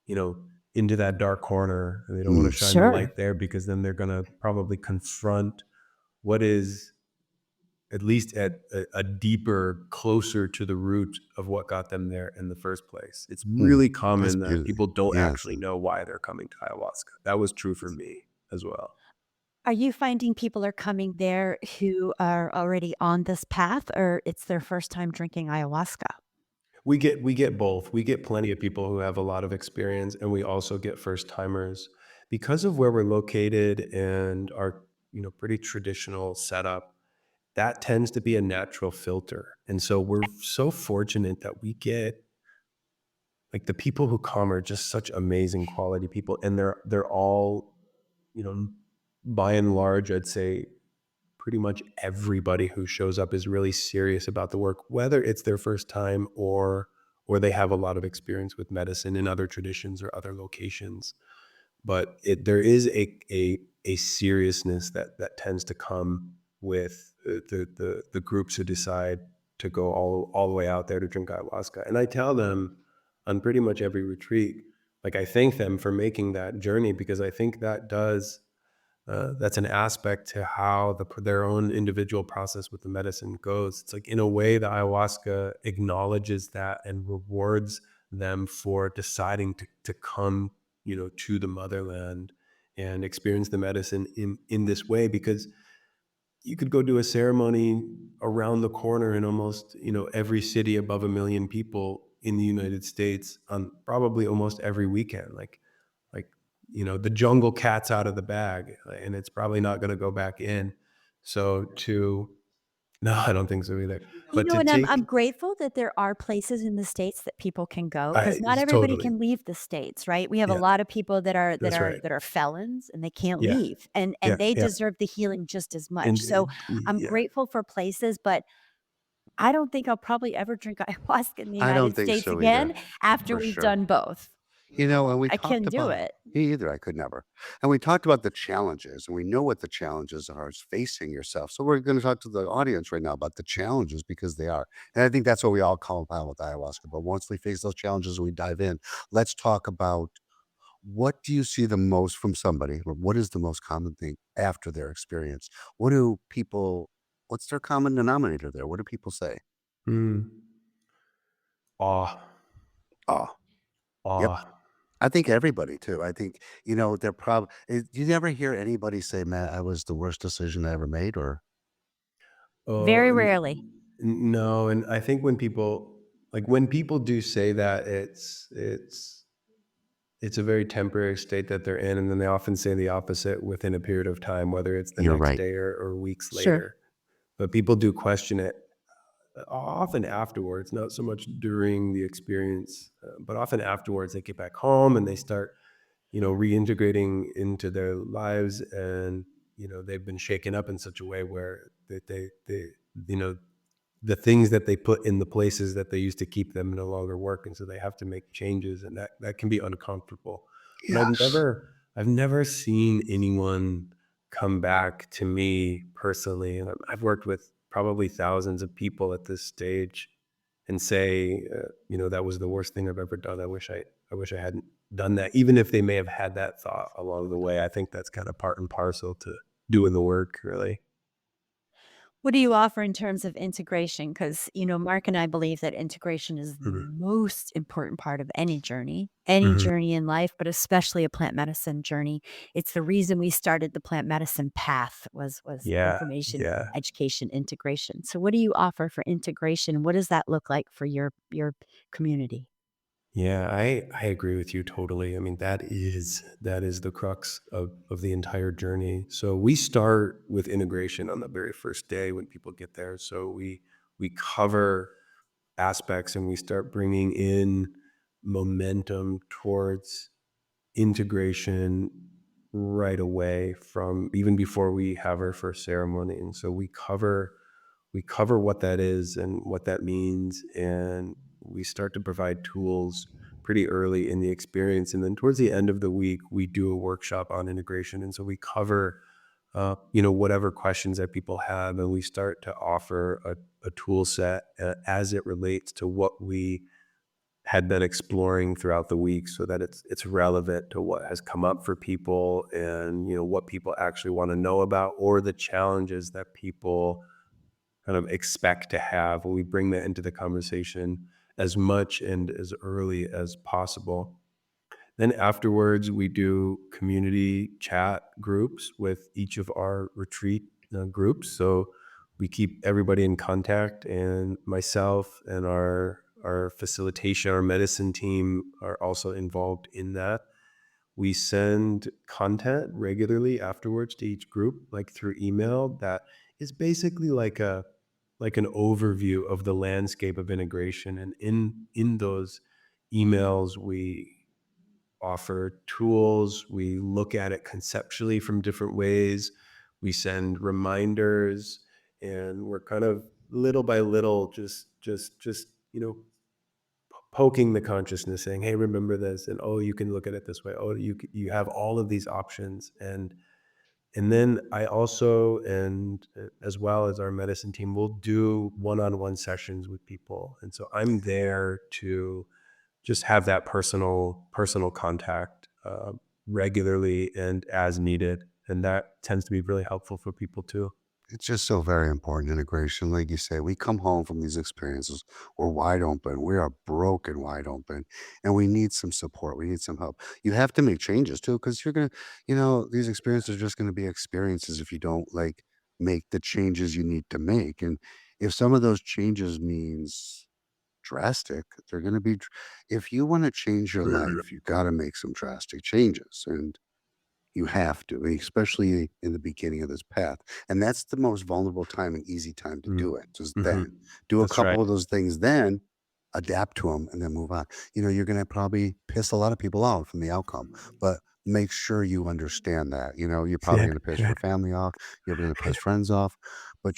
Speaker 4: you know, into that dark corner, and they don't want to
Speaker 3: Mm,
Speaker 4: shine the
Speaker 2: Sure.
Speaker 4: light there because then they're gonna probably confront what is at least at a deeper, closer to the root of what got them there in the first place. It's really
Speaker 3: That's
Speaker 4: common that
Speaker 3: beautiful.
Speaker 4: people don't
Speaker 3: Yes.
Speaker 4: actually know why they're coming to ayahuasca. That was true for me as well.
Speaker 2: Are you finding people are coming there who are already on this path, or it's their first time drinking ayahuasca?
Speaker 4: We get both. We get plenty of people who have a lot of experience, and we also get first timers because of where we're located and our pretty traditional setup. That tends to be a natural filter, and so we're so fortunate that we get like the people who come are just such amazing quality people, and they're all you know by and large, I'd say pretty much everybody who shows up is really serious about the work, whether it's their first time or they have a lot of experience with medicine in other traditions or other locations. But there is a seriousness that tends to come with the groups who decide to go all the way out there to drink ayahuasca. And I tell them on pretty much every retreat, like I thank them for making that journey, because I think that's an aspect to how their own individual process with the medicine goes. It's like, in a way, the ayahuasca acknowledges that and rewards them for deciding to come, to the motherland and experience the medicine in this way. Because you could go do a ceremony around the corner in almost, every city above 1 million people in the United States on probably almost every weekend. Like the jungle cat's out of the bag, and it's probably not going to go back in. So to No, I don't think so either. But to
Speaker 2: And I'm
Speaker 4: take
Speaker 2: grateful that there are places in the States that people can go,
Speaker 4: I
Speaker 2: because not everybody
Speaker 4: totally.
Speaker 2: can leave the States, right? We have a
Speaker 4: Yeah,
Speaker 2: lot of people that are
Speaker 4: that's right.
Speaker 2: felons and they can't
Speaker 4: Yeah,
Speaker 2: leave, and
Speaker 4: yeah,
Speaker 2: they
Speaker 4: yeah.
Speaker 2: deserve the healing just as much.
Speaker 4: And
Speaker 2: So I'm
Speaker 4: yeah.
Speaker 2: grateful for places, but I don't think I'll probably ever drink ayahuasca in the
Speaker 3: I don't
Speaker 2: United
Speaker 3: think
Speaker 2: States
Speaker 3: so either,
Speaker 2: again after
Speaker 3: for
Speaker 2: we've
Speaker 3: sure.
Speaker 2: done both.
Speaker 3: And we
Speaker 2: I
Speaker 3: talked
Speaker 2: can do
Speaker 3: about
Speaker 2: it.
Speaker 3: me either, I could never. And we talked about the challenges, and we know what the challenges are is facing yourself. So we're going to talk to the audience right now about the challenges, because they are. And I think that's what we all call about with ayahuasca. But once we face those challenges, we dive in. Let's talk about, what do you see the most from somebody, or what is the most common thing after their experience? What do people, what's their common denominator there? What do people say?
Speaker 4: Mm. Awe,
Speaker 3: Oh, yep.
Speaker 4: awe.
Speaker 3: I think everybody too. I think, they're probably, you never hear anybody say, man, I was the worst decision I ever made, or
Speaker 4: Oh,
Speaker 2: Very rarely.
Speaker 4: no, and I think when people do say that, it's a very temporary state that they're in, and then they often say the opposite within a period of time, whether it's the
Speaker 3: you're
Speaker 4: next
Speaker 3: right.
Speaker 4: day or weeks
Speaker 2: Sure.
Speaker 4: later. But people do question it often afterwards, not so much during the experience, but often afterwards. They get back home and they start, reintegrating into their lives, and they've been shaken up in such a way where they you know the things that they put in the places that they used to keep them no longer work, and so they have to make changes, and that can be uncomfortable. But
Speaker 3: Yes.
Speaker 4: I've never seen anyone come back to me personally, and I've worked with probably thousands of people at this stage, and say, that was the worst thing I've ever done. I wish I hadn't done that, even if they may have had that thought along the way. I think that's kind of part and parcel to doing the work, really.
Speaker 2: What do you offer in terms of integration? Because, Mark and I believe that integration is the
Speaker 4: Mhm.
Speaker 2: most important part of any
Speaker 4: Mhm.
Speaker 2: journey in life, but especially a plant medicine journey. It's the reason we started the plant medicine path was
Speaker 4: Yeah,
Speaker 2: information,
Speaker 4: yeah.
Speaker 2: education, integration. So what do you offer for integration? What does that look like for your community?
Speaker 4: Yeah, I agree with you totally. I mean, that is the crux of the entire journey. So we start with integration on the very first day when people get there. So we cover aspects, and we start bringing in momentum towards integration right away, from even before we have our first ceremony. And so we cover what that is and what that means, and we start to provide tools pretty early in the experience. And then towards the end of the week, we do a workshop on integration, and so we cover whatever questions that people have, and we start to offer a tool set as it relates to what we had been exploring throughout the week, so that it's relevant to what has come up for people, and what people actually want to know about, or the challenges that people kind of expect to have, and we bring that into the conversation as much and as early as possible. Then afterwards, we do community chat groups with each of our retreat groups. So we keep everybody in contact, and myself and our facilitation, our medicine team are also involved in that. We send content regularly afterwards to each group, like through email, that is basically like an overview of the landscape of integration. And in those emails, we offer tools, we look at it conceptually from different ways, we send reminders, and we're kind of little by little just poking the consciousness, saying, hey, remember this, and oh, you can look at it this way, oh, you have all of these options. And then I also, and as well as our medicine team, will do one-on-one sessions with people. And so I'm there to just have that personal contact regularly and as needed. And that tends to be really helpful for people too.
Speaker 3: It's just so very important, integration. Like you say, we come home from these experiences, we're wide open, we are broken wide open, and we need some support. We need some help. You have to make changes too, because you're gonna, these experiences are just gonna be experiences if you don't like make the changes you need to make. And if some of those changes means drastic, they're gonna be if you want to change your life, you gotta make some drastic changes. And you have to, especially in the beginning of this path. And that's the most vulnerable time and easy time to do it. Just then do a
Speaker 4: That's right.
Speaker 3: couple of those things, then adapt to them and then move on. You're going to probably piss a lot of people off from the outcome, but make sure you understand that. You're probably
Speaker 4: Yeah.
Speaker 3: going to piss your family off. You're going to piss friends off. But,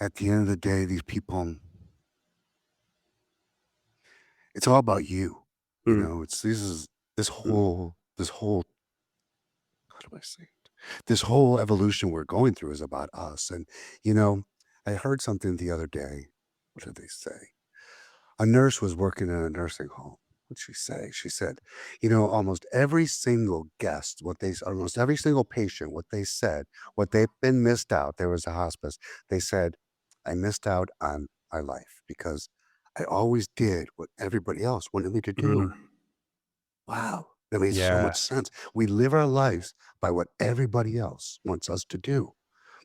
Speaker 3: at the end of the day, these people, it's all about you. It's this whole how do I say it? This whole evolution we're going through is about us. And, I heard something the other day. What did they say? A nurse was working in a nursing home. What'd she say? She said, almost every single guest, almost every single patient, what they said, what they've been missed out, there was a hospice. They said, I missed out on my life because I always did what everybody else wanted me to do. Wow. That makes so
Speaker 4: Yeah.
Speaker 3: much sense. We live our lives by what everybody else wants us to do.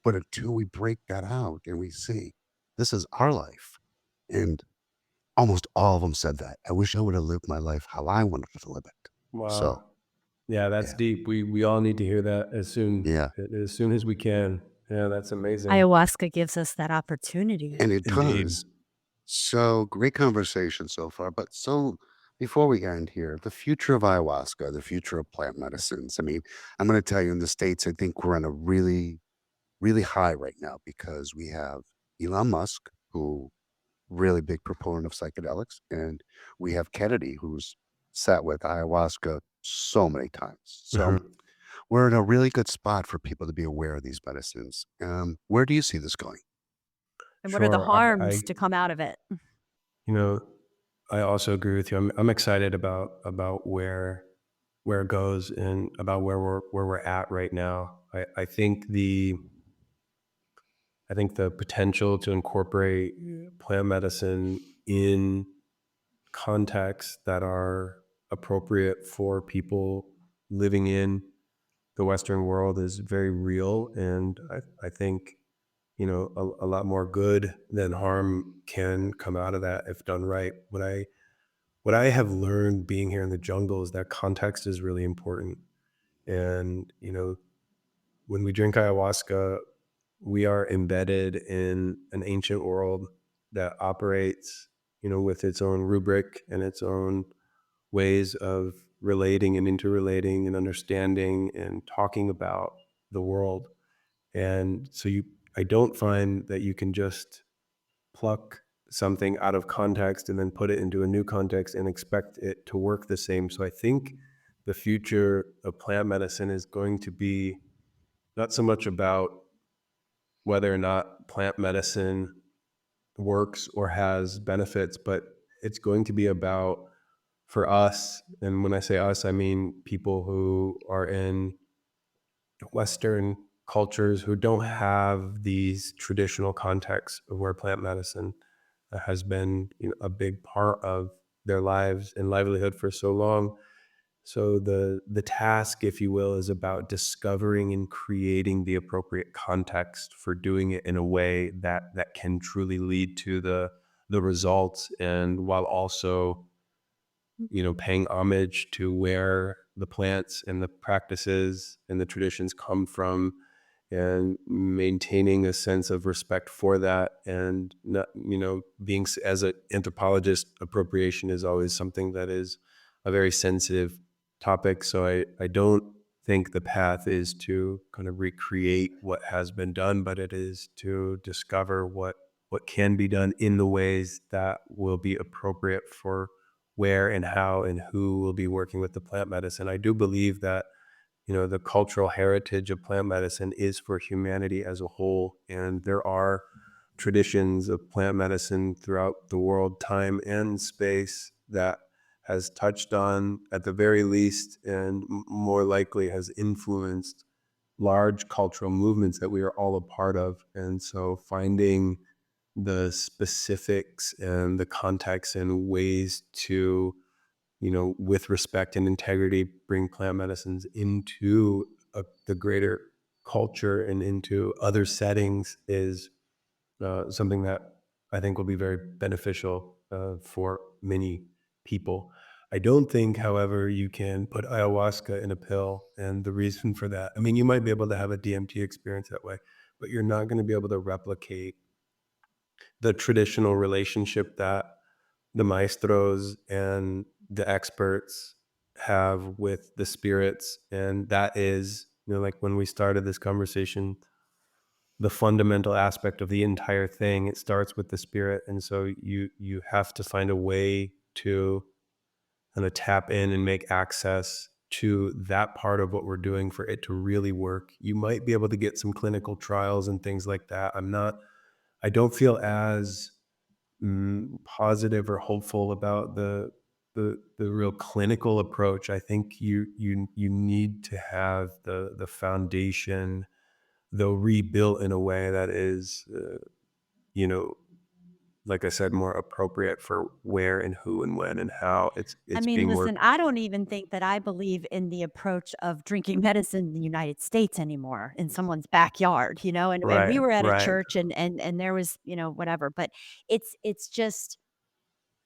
Speaker 3: But until we break that out and we see this is our life, and almost all of them said that. I wish I would have lived my life how I wanted to live it. So,
Speaker 4: Wow. Yeah, that's
Speaker 3: yeah.
Speaker 4: deep. We all need to hear that
Speaker 3: Yeah.
Speaker 4: as soon as we can. Yeah, that's amazing.
Speaker 2: Ayahuasca gives us that opportunity.
Speaker 3: And it
Speaker 4: Indeed.
Speaker 3: does. So great conversation so far. But so before we end here, the future of ayahuasca, the future of plant medicines. I mean, I'm going to tell you in the States, I think we're on a really really high right now because we have Elon Musk, who really big proponent of psychedelics, and we have Kennedy, who's sat with ayahuasca so many times. So
Speaker 4: Mhm.
Speaker 3: we're in a really good spot for people to be aware of these medicines. Where do you see this going?
Speaker 2: And what are the
Speaker 4: Sure.
Speaker 2: harms to come out of it?
Speaker 4: You know, I also agree with you. I'm excited about where it goes and about where we're at right now. I think the potential to incorporate plant medicine in contexts that are appropriate for people living in the Western world is very real, and I think a lot more good than harm can come out of that if done right. What I have learned being here in the jungle is that context is really important. And, when we drink ayahuasca, we are embedded in an ancient world that operates, with its own rubric and its own ways of relating and interrelating and understanding and talking about the world. And so I don't find that you can just pluck something out of context and then put it into a new context and expect it to work the same. So I think the future of plant medicine is going to be not so much about whether or not plant medicine works or has benefits, but it's going to be about, for us, and when I say us, I mean people who are in Western cultures who don't have these traditional contexts of where plant medicine has been, a big part of their lives and livelihood for so long. So the task, if you will, is about discovering and creating the appropriate context for doing it in a way that can truly lead to the results, and while also paying homage to where the plants and the practices and the traditions come from, and maintaining a sense of respect for that. And not, being, as an anthropologist, appropriation is always something that is a very sensitive topic. So I don't think the path is to kind of recreate what has been done, but it is to discover what can be done in the ways that will be appropriate for where and how and who will be working with the plant medicine. I do believe that the cultural heritage of plant medicine is for humanity as a whole, and there are traditions of plant medicine throughout the world, time and space, that has touched on, at the very least, and more likely has influenced large cultural movements that we are all a part of. And so finding the specifics and the context and ways to, with respect and integrity, bring plant medicines into the greater culture and into other settings is something that I think will be very beneficial for many people. I don't think, however, you can put ayahuasca in a pill. And the reason for that, I mean, you might be able to have a DMT experience that way, but you're not going to be able to replicate the traditional relationship that the maestros and the experts have with the spirits. And that is, like when we started this conversation, the fundamental aspect of the entire thing. It starts with the spirit. And so you have to find a way to kind of tap in and make access to that part of what we're doing for it to really work. You might be able to get some clinical trials and things like that. I don't feel as positive or hopeful about the real clinical approach. I think you need to have the foundation, though rebuilt in a way that is, you know, like I said, more appropriate for where and who and when and how
Speaker 2: I
Speaker 4: it's
Speaker 2: mean,
Speaker 4: being
Speaker 2: listen,
Speaker 4: worked.
Speaker 2: I don't even think that I believe in the approach of drinking medicine in the United States anymore in someone's backyard, and we
Speaker 4: Right,
Speaker 2: were at a
Speaker 4: right,
Speaker 2: church and there was, whatever, but it's just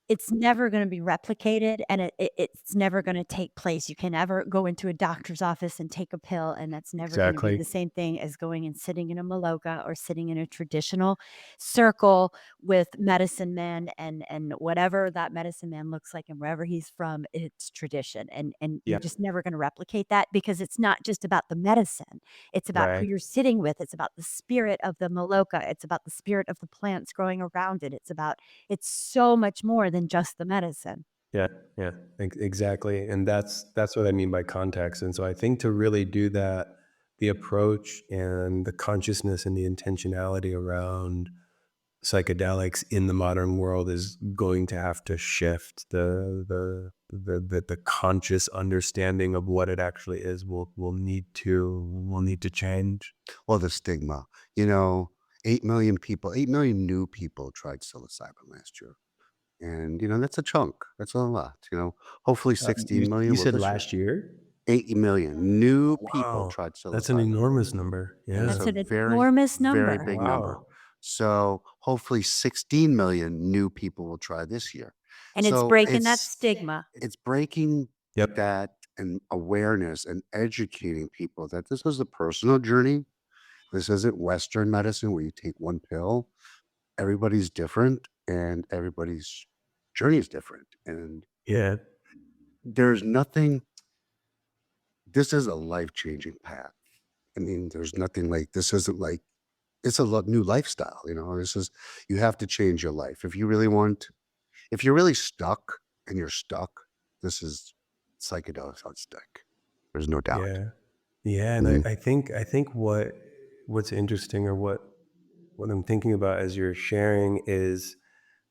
Speaker 2: it's never gonna be replicated, and it's never gonna take place. You can never go into a doctor's office and take a pill, and that's never gonna be
Speaker 4: exactly.
Speaker 2: the same thing as going and sitting in a maloka or sitting in a traditional circle with medicine man and whatever that medicine man looks like and wherever he's from, it's tradition, and you're
Speaker 4: Yeah,
Speaker 2: just never gonna replicate that because it's not just about the medicine. It's about who
Speaker 4: right.
Speaker 2: you're sitting with. It's about the spirit of the maloka. It's about the spirit of the plants growing around it. It's so much more than just the medicine.
Speaker 4: Yeah, yeah, exactly. And that's what I mean by context. And so I think to really do that, the approach and the consciousness and the intentionality around psychedelics in the modern world is going to have to shift. The conscious understanding of what it actually is will need to change.
Speaker 3: Well, the stigma, you know, 8 million people, 8 million new people tried psilocybin last year. And, that's a chunk. That's a lot, hopefully
Speaker 4: You
Speaker 3: 16 million
Speaker 4: you
Speaker 3: will
Speaker 4: said
Speaker 3: this year.
Speaker 4: last year?
Speaker 3: 80 million new people
Speaker 4: Wow,
Speaker 3: tried
Speaker 4: that's an
Speaker 3: psilocybin.
Speaker 4: enormous number.
Speaker 3: It's
Speaker 2: That's
Speaker 4: Yeah.
Speaker 3: a
Speaker 2: an
Speaker 3: very,
Speaker 2: enormous
Speaker 3: very
Speaker 2: number.
Speaker 3: big number.
Speaker 4: Wow.
Speaker 3: So hopefully 16 million new people will try this year.
Speaker 2: And it's
Speaker 3: So
Speaker 2: breaking that stigma.
Speaker 3: it's breaking
Speaker 4: Yep.
Speaker 3: that and awareness and educating people that this is a personal journey. This isn't Western medicine where you take one pill. Everybody's different and everybody's journey is different. And
Speaker 4: Yeah.
Speaker 3: there's nothing, this is a life changing path. I mean, there's nothing like this isn't like it's a new lifestyle, This is you have to change your life. If you're really stuck and you're stuck, this is psychedelics on stick. There's no doubt.
Speaker 4: Yeah. Yeah. And I,
Speaker 3: Mhm.
Speaker 4: I think I think what's interesting, or what I'm thinking about as you're sharing, is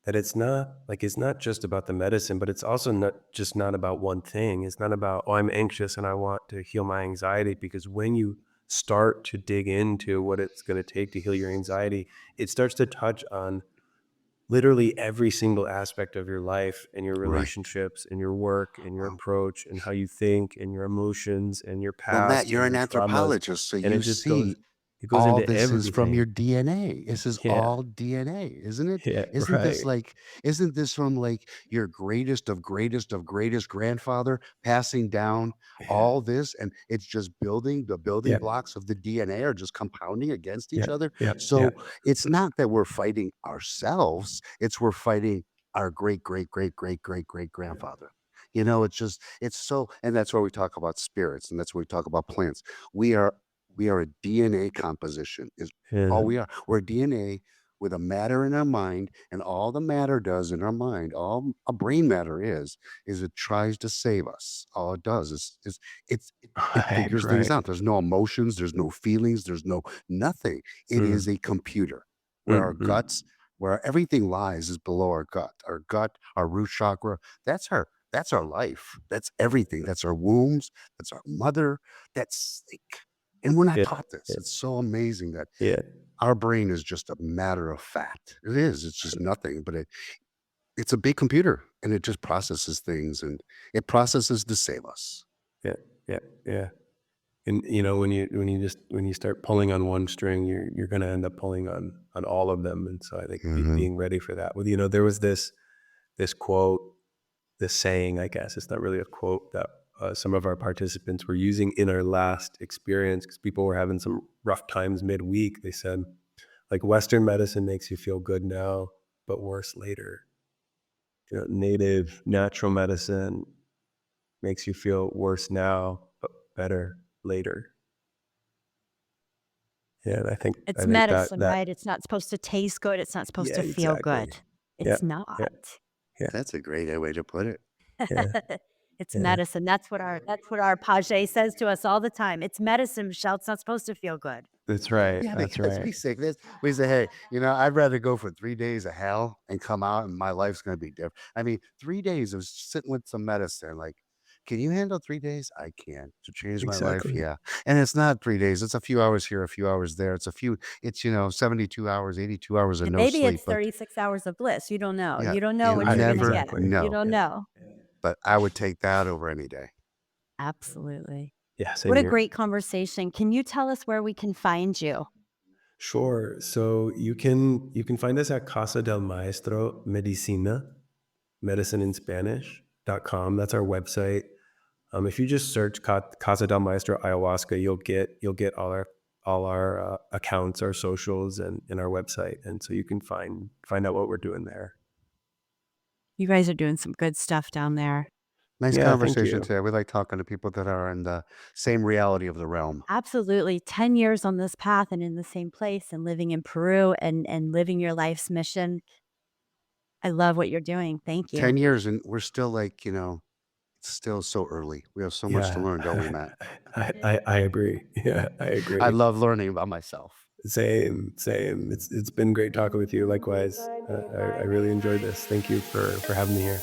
Speaker 4: that it's not just about the medicine, but it's also not about one thing. It's not about, oh, I'm anxious and I want to heal my anxiety, because when you start to dig into what it's going to take to heal your anxiety, it starts to touch on literally every single aspect of your life and your
Speaker 3: Right.
Speaker 4: relationships and your work and your
Speaker 3: Wow.
Speaker 4: approach and how you think and your emotions and your
Speaker 3: Well, Matt,
Speaker 4: past
Speaker 3: you're
Speaker 4: and
Speaker 3: an
Speaker 4: your traumas.
Speaker 3: anthropologist, so
Speaker 4: And it
Speaker 3: you
Speaker 4: just goes,
Speaker 3: see
Speaker 4: it goes
Speaker 3: all
Speaker 4: into
Speaker 3: this is from your
Speaker 4: everything.
Speaker 3: DNA. This is
Speaker 4: Yeah.
Speaker 3: all DNA, isn't it?
Speaker 4: Yeah.
Speaker 3: Isn't this
Speaker 4: Right.
Speaker 3: isn't this from like your greatest of greatest grandfather passing down
Speaker 4: Yeah.
Speaker 3: all this? And it's just the building
Speaker 4: Yeah.
Speaker 3: blocks of the DNA are just compounding against each
Speaker 4: Yeah.
Speaker 3: other.
Speaker 4: Yeah.
Speaker 3: So it's not that we're fighting ourselves, it's we're fighting our great grandfather. You know, it's so, and that's why we talk about spirits, and that's why we talk about plants. We are a DNA composition is all
Speaker 4: Yeah.
Speaker 3: we are. We're DNA with a matter in our mind, and all the matter does in our mind, all a brain matter is it tries to save us. All it does is it
Speaker 4: Right.
Speaker 3: figures things
Speaker 4: Right.
Speaker 3: out. There's no emotions, there's no feelings, there's no nothing. It is a computer where our
Speaker 4: Mm-hmm.
Speaker 3: guts, where everything lies is below our gut. Our gut, our root chakra, that's our life. That's everything. That's our wombs. That's our mother. That's like, and we're not
Speaker 4: Yeah.
Speaker 3: taught this.
Speaker 4: Yeah.
Speaker 3: It's so amazing that
Speaker 4: Yeah.
Speaker 3: our brain is just a matter of fact. It is. It's just nothing, but it's a big computer and it just processes things and it processes to save us.
Speaker 4: Yeah. Yeah. Yeah. And you know, when you start pulling on one string, you're going to end up pulling on all of them. And so I think
Speaker 3: Mhm.
Speaker 4: being ready for that. Well, you know, there was this quote, this saying, I guess it's not really a quote, that some of our participants were using in our last experience because people were having some rough times midweek. They said, like, Western medicine makes you feel good now, but worse later. You know, native natural medicine makes you feel worse now, but better later. Yeah, and I think
Speaker 2: It's
Speaker 4: that
Speaker 2: medicine, right? It's not supposed to taste good. It's not supposed
Speaker 4: yeah,
Speaker 2: to feel
Speaker 4: exactly.
Speaker 2: good.
Speaker 4: Yeah,
Speaker 2: It's not.
Speaker 4: yeah,
Speaker 3: That's a great way to put it.
Speaker 4: yeah,
Speaker 2: It's
Speaker 4: yeah.
Speaker 2: medicine. That's what our page says to us all the time. It's medicine, Michelle. It's not supposed to feel good.
Speaker 4: That's right.
Speaker 3: Yeah,
Speaker 4: That's
Speaker 3: because
Speaker 4: right.
Speaker 3: we sick this. We say, hey, I'd rather go for 3 days of hell and come out and my life's gonna be different. I mean, 3 days of sitting with some medicine, like, can you handle 3 days? I can to change my life.
Speaker 4: Exactly.
Speaker 3: Yeah. And it's not 3 days, it's a few hours here, a few hours there. It's 72 hours, 82 hours of
Speaker 2: And
Speaker 3: no
Speaker 2: maybe
Speaker 3: sleep.
Speaker 2: it's
Speaker 3: But
Speaker 2: 36 hours of bliss. You don't know.
Speaker 3: yeah,
Speaker 2: You don't know what you're going to
Speaker 3: never
Speaker 2: get.
Speaker 4: Exactly.
Speaker 2: You
Speaker 3: know.
Speaker 2: don't
Speaker 4: Yeah.
Speaker 2: know.
Speaker 3: But I would take that over any day.
Speaker 2: Absolutely.
Speaker 4: Yeah, same
Speaker 2: What a
Speaker 4: here.
Speaker 2: great conversation. Can you tell us where we can find you?
Speaker 4: Sure. So you can find us at Casa del Maestro Medicina, medicine in Spanish.com. That's our website. If you just search Casa del Maestro Ayahuasca, you'll get all our accounts, our socials, and our website, and so you can find out what we're doing there.
Speaker 2: You guys are doing some good stuff down there.
Speaker 3: Nice
Speaker 4: Yeah, thank
Speaker 3: conversation
Speaker 4: you.
Speaker 3: today. We like talking to people that are in the same reality of the realm.
Speaker 2: Absolutely. 10 years on this path and in the same place and living in Peru and living your life's mission. I love what you're doing. Thank you.
Speaker 3: 10 years and we're still like, it's still so early. We have so much to
Speaker 4: Yeah,
Speaker 3: learn, don't we, Matt?
Speaker 4: I agree. Yeah, I agree.
Speaker 3: I love learning about myself.
Speaker 4: Same. It's been great talking with you. Likewise, I really enjoyed this. Thank you for having me here.